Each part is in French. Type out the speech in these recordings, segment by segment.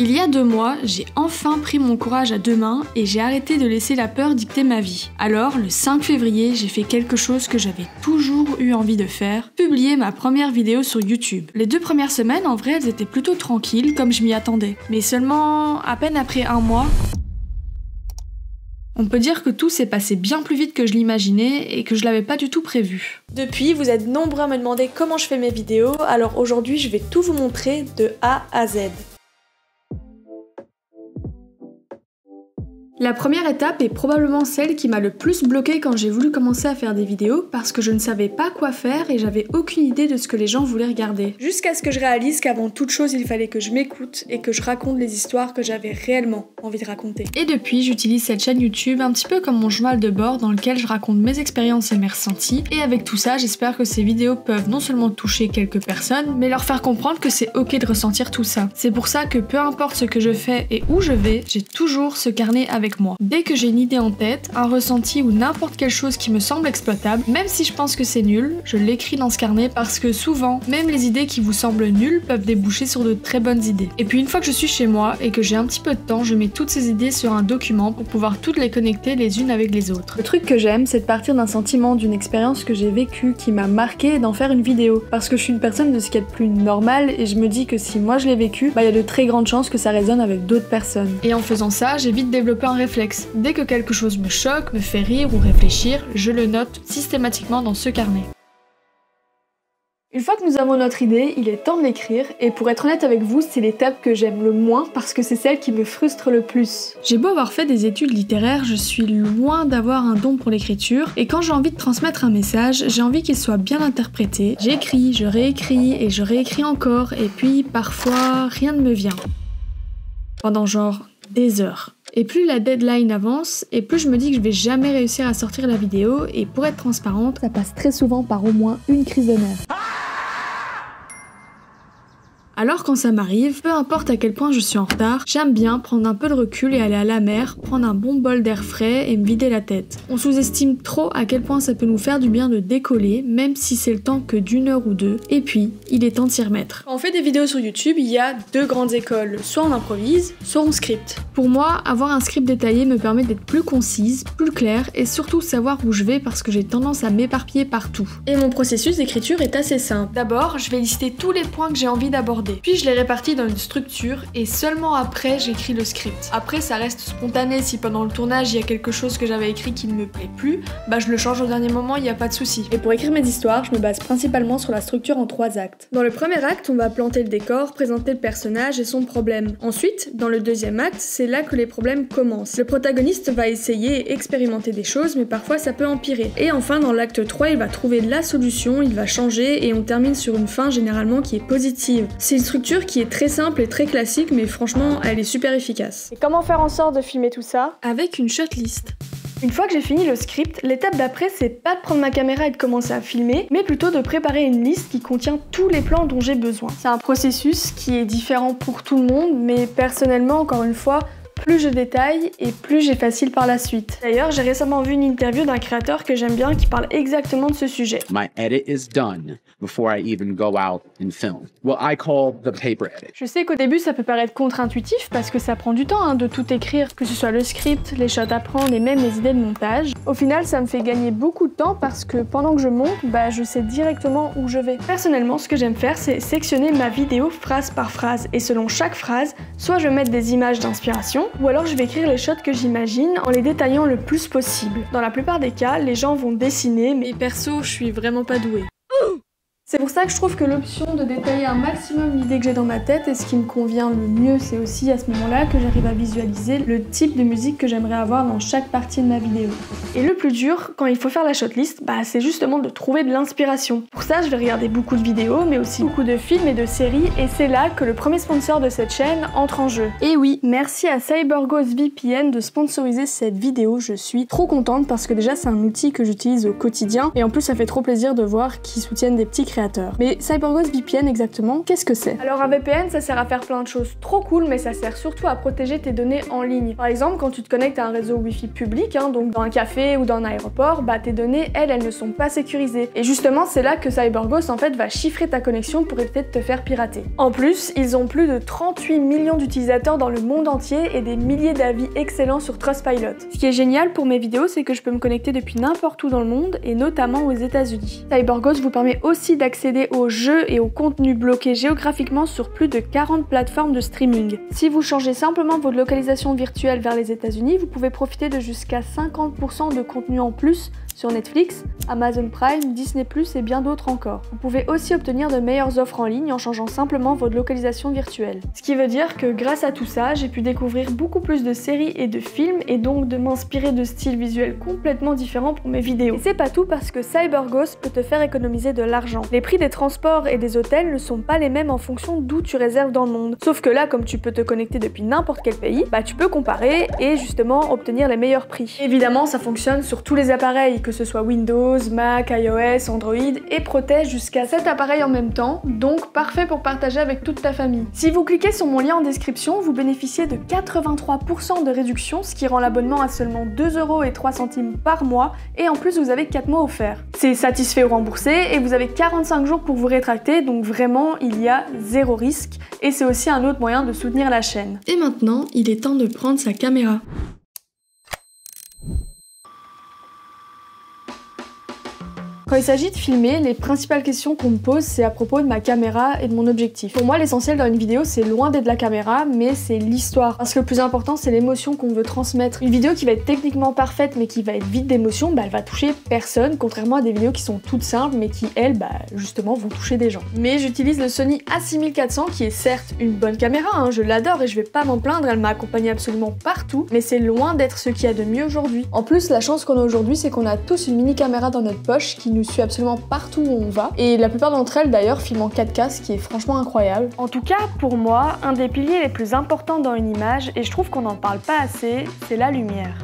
Il y a 2 mois, j'ai enfin pris mon courage à 2 mains et j'ai arrêté de laisser la peur dicter ma vie. Alors, le 5 février, j'ai fait quelque chose que j'avais toujours eu envie de faire, publier ma première vidéo sur YouTube. Les 2 premières semaines, en vrai, elles étaient plutôt tranquilles, comme je m'y attendais. Mais seulement, à peine après 1 mois, on peut dire que tout s'est passé bien plus vite que je l'imaginais et que je l'avais pas du tout prévu. Depuis, vous êtes nombreux à me demander comment je fais mes vidéos, alors aujourd'hui, je vais tout vous montrer de A à Z. La première étape est probablement celle qui m'a le plus bloquée quand j'ai voulu commencer à faire des vidéos parce que je ne savais pas quoi faire et j'avais aucune idée de ce que les gens voulaient regarder. Jusqu'à ce que je réalise qu'avant toute chose il fallait que je m'écoute et que je raconte les histoires que j'avais réellement envie de raconter. Et depuis, j'utilise cette chaîne YouTube un petit peu comme mon journal de bord dans lequel je raconte mes expériences et mes ressentis. Et avec tout ça, j'espère que ces vidéos peuvent non seulement toucher quelques personnes, mais leur faire comprendre que c'est ok de ressentir tout ça. C'est pour ça que peu importe ce que je fais et où je vais, j'ai toujours ce carnet avec moi. Dès que j'ai une idée en tête, un ressenti ou n'importe quelle chose qui me semble exploitable, même si je pense que c'est nul, je l'écris dans ce carnet parce que souvent, même les idées qui vous semblent nulles peuvent déboucher sur de très bonnes idées. Et puis une fois que je suis chez moi et que j'ai un petit peu de temps, je mets toutes ces idées sur un document pour pouvoir toutes les connecter les unes avec les autres. Le truc que j'aime, c'est de partir d'un sentiment, d'une expérience que j'ai vécue, qui m'a marqué et d'en faire une vidéo. Parce que je suis une personne de ce qu'il y a de plus normal et je me dis que si moi je l'ai vécu, il y a de très grandes chances que ça résonne avec d'autres personnes. Et en faisant ça, j'ai vite développé un réflexe. Dès que quelque chose me choque, me fait rire ou réfléchir, je le note systématiquement dans ce carnet. Une fois que nous avons notre idée, il est temps de l'écrire, et pour être honnête avec vous, c'est l'étape que j'aime le moins parce que c'est celle qui me frustre le plus. J'ai beau avoir fait des études littéraires, je suis loin d'avoir un don pour l'écriture, et quand j'ai envie de transmettre un message, j'ai envie qu'il soit bien interprété. J'écris, je réécris, et je réécris encore, et puis parfois, rien ne me vient. Pendant genre des heures. Et plus la deadline avance, et plus je me dis que je vais jamais réussir à sortir la vidéo, et pour être transparente, ça passe très souvent par au moins une crise de nerfs. Alors quand ça m'arrive, peu importe à quel point je suis en retard, j'aime bien prendre un peu de recul et aller à la mer, prendre un bon bol d'air frais et me vider la tête. On sous-estime trop à quel point ça peut nous faire du bien de décoller, même si c'est le temps que d'1 heure ou 2, et puis il est temps de s'y remettre. Quand on fait des vidéos sur YouTube, il y a 2 grandes écoles, soit on improvise, soit on scripte. Pour moi, avoir un script détaillé me permet d'être plus concise, plus claire et surtout savoir où je vais parce que j'ai tendance à m'éparpiller partout. Et mon processus d'écriture est assez simple. D'abord, je vais lister tous les points que j'ai envie d'aborder. Puis je les répartis dans une structure et seulement après j'écris le script. Après ça reste spontané, si pendant le tournage il y a quelque chose que j'avais écrit qui ne me plaît plus, je le change au dernier moment, il n'y a pas de souci. Et pour écrire mes histoires, je me base principalement sur la structure en 3 actes. Dans le premier acte, on va planter le décor, présenter le personnage et son problème. Ensuite, dans le deuxième acte, c'est là que les problèmes commencent. Le protagoniste va essayer et expérimenter des choses, mais parfois ça peut empirer. Et enfin, dans l'acte 3, il va trouver la solution, il va changer et on termine sur une fin généralement qui est positive. C'est une structure qui est très simple et très classique, mais franchement, elle est super efficace. Et comment faire en sorte de filmer tout ça? Avec une shotlist. Une fois que j'ai fini le script, l'étape d'après c'est pas de prendre ma caméra et de commencer à filmer, mais plutôt de préparer une liste qui contient tous les plans dont j'ai besoin. C'est un processus qui est différent pour tout le monde, mais personnellement, encore une fois, plus je détaille et plus j'ai facile par la suite. D'ailleurs, j'ai récemment vu une interview d'un créateur que j'aime bien qui parle exactement de ce sujet. My edit is done before I even go out and film. What I call the paper edit. Je sais qu'au début ça peut paraître contre-intuitif parce que ça prend du temps de tout écrire, que ce soit le script, les shots à prendre et même les idées de montage. Au final, ça me fait gagner beaucoup de temps parce que pendant que je monte, je sais directement où je vais. Personnellement, ce que j'aime faire, c'est sectionner ma vidéo phrase par phrase et selon chaque phrase, soit je vais mettre des images d'inspiration, ou alors je vais écrire les shots que j'imagine en les détaillant le plus possible. Dans la plupart des cas, les gens vont dessiner, mais perso, je suis vraiment pas douée. C'est pour ça que je trouve que l'option de détailler un maximum l'idée que j'ai dans ma tête et ce qui me convient le mieux, c'est aussi à ce moment-là que j'arrive à visualiser le type de musique que j'aimerais avoir dans chaque partie de ma vidéo. Et le plus dur, quand il faut faire la shotlist, c'est justement de trouver de l'inspiration. Pour ça, je vais regarder beaucoup de vidéos, mais aussi beaucoup de films et de séries, et c'est là que le premier sponsor de cette chaîne entre en jeu. Et oui, merci à CyberGhost VPN de sponsoriser cette vidéo, je suis trop contente parce que déjà c'est un outil que j'utilise au quotidien, et en plus ça fait trop plaisir de voir qu'ils soutiennent des petits créateurs créateur. Mais CyberGhost VPN exactement, qu'est-ce que c'est? Alors un VPN, ça sert à faire plein de choses trop cool, mais ça sert surtout à protéger tes données en ligne. Par exemple, quand tu te connectes à un réseau Wi-Fi public, donc dans un café ou dans un aéroport, tes données, elles ne sont pas sécurisées. Et justement, c'est là que CyberGhost en fait va chiffrer ta connexion pour éviter de te faire pirater. En plus, ils ont plus de 38 millions d'utilisateurs dans le monde entier et des milliers d'avis excellents sur Trustpilot. Ce qui est génial pour mes vidéos, c'est que je peux me connecter depuis n'importe où dans le monde et notamment aux États-Unis. CyberGhost vous permet aussi d'accéder aux jeux et aux contenus bloqués géographiquement sur plus de 40 plateformes de streaming. Si vous changez simplement votre localisation virtuelle vers les États-Unis, vous pouvez profiter de jusqu'à 50% de contenu en plus sur Netflix, Amazon Prime, Disney+, et bien d'autres encore. Vous pouvez aussi obtenir de meilleures offres en ligne en changeant simplement votre localisation virtuelle. Ce qui veut dire que grâce à tout ça, j'ai pu découvrir beaucoup plus de séries et de films et donc de m'inspirer de styles visuels complètement différents pour mes vidéos. Et c'est pas tout parce que CyberGhost peut te faire économiser de l'argent. Les prix des transports et des hôtels ne sont pas les mêmes en fonction d'où tu réserves dans le monde. Sauf que là, comme tu peux te connecter depuis n'importe quel pays, tu peux comparer et justement obtenir les meilleurs prix. Évidemment, ça fonctionne sur tous les appareils, que ce soit Windows, Mac, iOS, Android, et protège jusqu'à 7 appareils en même temps, donc parfait pour partager avec toute ta famille. Si vous cliquez sur mon lien en description, vous bénéficiez de 83% de réduction, ce qui rend l'abonnement à seulement 2,03 € par mois, et en plus vous avez 4 mois offerts. C'est satisfait ou remboursé, et vous avez 45 jours pour vous rétracter, donc vraiment il y a zéro risque, et c'est aussi un autre moyen de soutenir la chaîne. Et maintenant, il est temps de prendre sa caméra. Quand il s'agit de filmer, les principales questions qu'on me pose, c'est à propos de ma caméra et de mon objectif. Pour moi, l'essentiel dans une vidéo, c'est loin d'être la caméra, mais c'est l'histoire. Parce que le plus important, c'est l'émotion qu'on veut transmettre. Une vidéo qui va être techniquement parfaite, mais qui va être vide d'émotion, elle va toucher personne, contrairement à des vidéos qui sont toutes simples, mais qui, elles, justement, vont toucher des gens. Mais j'utilise le Sony A6400, qui est certes une bonne caméra, je l'adore et je vais pas m'en plaindre, elle m'a accompagné absolument partout, mais c'est loin d'être ce qu'il y a de mieux aujourd'hui. En plus, la chance qu'on a aujourd'hui, c'est qu'on a tous une mini caméra dans notre poche qui nous suit absolument partout où on va, et la plupart d'entre elles d'ailleurs filment en 4K, ce qui est franchement incroyable. En tout cas, pour moi, un des piliers les plus importants dans une image, et je trouve qu'on n'en parle pas assez, c'est la lumière.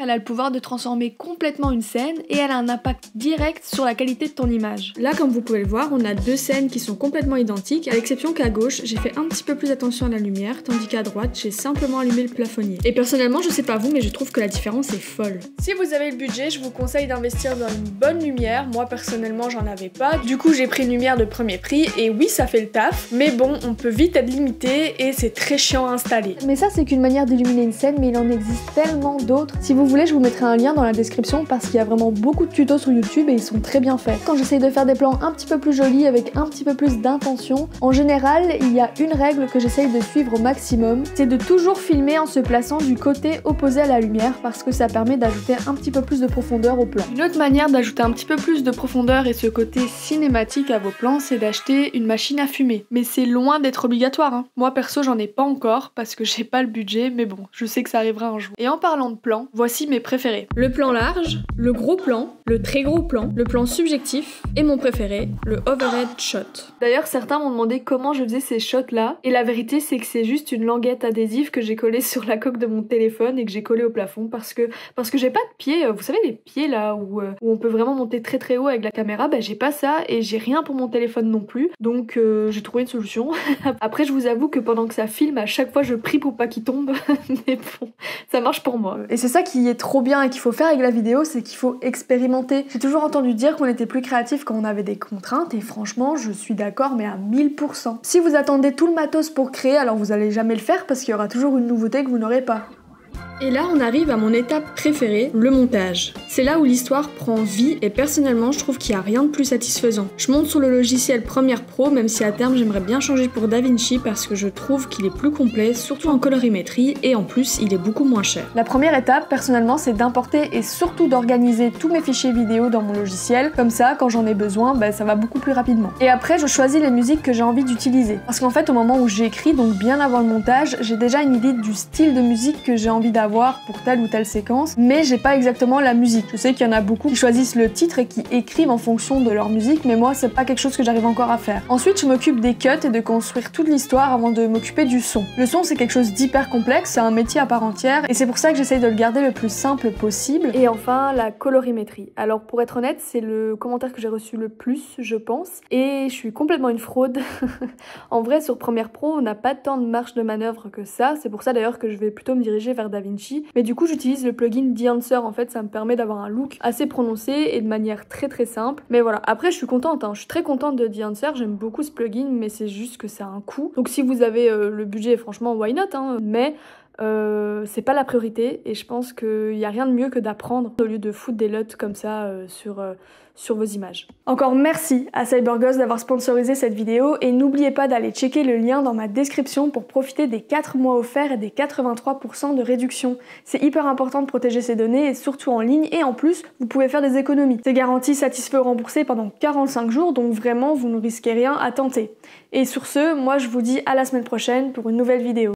Elle a le pouvoir de transformer complètement une scène et elle a un impact direct sur la qualité de ton image. Là, comme vous pouvez le voir, on a deux scènes qui sont complètement identiques, à l'exception qu'à gauche, j'ai fait un petit peu plus attention à la lumière, tandis qu'à droite, j'ai simplement allumé le plafonnier. Et personnellement, je sais pas vous, mais je trouve que la différence est folle. Si vous avez le budget, je vous conseille d'investir dans une bonne lumière. Moi, personnellement, j'en avais pas. Du coup, j'ai pris une lumière de premier prix, et oui, ça fait le taf, mais bon, on peut vite être limité et c'est très chiant à installer. Mais ça, c'est qu'une manière d'illuminer une scène, mais il en existe tellement d'autres. Si vous voulez, je vous mettrai un lien dans la description parce qu'il y a vraiment beaucoup de tutos sur YouTube et ils sont très bien faits. Quand j'essaye de faire des plans un petit peu plus jolis avec un petit peu plus d'intention, en général, il y a une règle que j'essaye de suivre au maximum, c'est de toujours filmer en se plaçant du côté opposé à la lumière parce que ça permet d'ajouter un petit peu plus de profondeur au plan. Une autre manière d'ajouter un petit peu plus de profondeur et ce côté cinématique à vos plans, c'est d'acheter une machine à fumer. Mais c'est loin d'être obligatoire. Moi perso, j'en ai pas encore parce que j'ai pas le budget, mais bon, je sais que ça arrivera un jour. Et en parlant de plans, voici mes préférés. Le plan large, le gros plan, le très gros plan, le plan subjectif et mon préféré, le overhead shot. D'ailleurs, certains m'ont demandé comment je faisais ces shots là et la vérité c'est que c'est juste une languette adhésive que j'ai collée sur la coque de mon téléphone et que j'ai collée au plafond parce que j'ai pas de pied, vous savez les pieds là où on peut vraiment monter très très haut avec la caméra, j'ai pas ça et j'ai rien pour mon téléphone non plus, donc j'ai trouvé une solution. Après je vous avoue que pendant que ça filme, à chaque fois je prie pour pas qu'il tombe, mais bon, ça marche pour moi. Et c'est ça qui est trop bien et qu'il faut faire avec la vidéo, c'est qu'il faut expérimenter. J'ai toujours entendu dire qu'on était plus créatif quand on avait des contraintes et franchement je suis d'accord mais à 1000%. Si vous attendez tout le matos pour créer, alors vous allez jamais le faire parce qu'il y aura toujours une nouveauté que vous n'aurez pas. Et là on arrive à mon étape préférée, le montage. C'est là où l'histoire prend vie et personnellement je trouve qu'il n'y a rien de plus satisfaisant. Je monte sur le logiciel Premiere Pro même si à terme j'aimerais bien changer pour DaVinci parce que je trouve qu'il est plus complet, surtout en colorimétrie et en plus il est beaucoup moins cher. La première étape personnellement c'est d'importer et surtout d'organiser tous mes fichiers vidéo dans mon logiciel, comme ça quand j'en ai besoin ça va beaucoup plus rapidement. Et après je choisis les musiques que j'ai envie d'utiliser. Parce qu'en fait au moment où j'écris, donc bien avant le montage, j'ai déjà une idée du style de musique que j'ai envie d'avoir. avoir pour telle ou telle séquence, mais j'ai pas exactement la musique. Je sais qu'il y en a beaucoup qui choisissent le titre et qui écrivent en fonction de leur musique, mais moi c'est pas quelque chose que j'arrive encore à faire. Ensuite je m'occupe des cuts et de construire toute l'histoire avant de m'occuper du son. Le son c'est quelque chose d'hyper complexe, c'est un métier à part entière et c'est pour ça que j'essaye de le garder le plus simple possible. Et enfin la colorimétrie. Alors pour être honnête, c'est le commentaire que j'ai reçu le plus, je pense, et je suis complètement une fraude. En vrai sur Premiere Pro on n'a pas tant de marge de manœuvre que ça, c'est pour ça d'ailleurs que je vais plutôt me diriger vers DaVinci, mais du coup j'utilise le plugin The-Answer, en fait ça me permet d'avoir un look assez prononcé et de manière très simple. Mais voilà, après je suis contente, je suis très contente de The-Answer, j'aime beaucoup ce plugin, mais c'est juste que ça a un coût. Donc si vous avez le budget, franchement why not, mais c'est pas la priorité et je pense qu'il n'y a rien de mieux que d'apprendre au lieu de foutre des LUT comme ça sur vos images. Encore merci à CyberGhost d'avoir sponsorisé cette vidéo et n'oubliez pas d'aller checker le lien dans ma description pour profiter des 4 mois offerts et des 83% de réduction. C'est hyper important de protéger ces données et surtout en ligne et en plus vous pouvez faire des économies. C'est garanti satisfait ou remboursé pendant 45 jours donc vraiment vous ne risquez rien à tenter. Et sur ce, moi je vous dis à la semaine prochaine pour une nouvelle vidéo.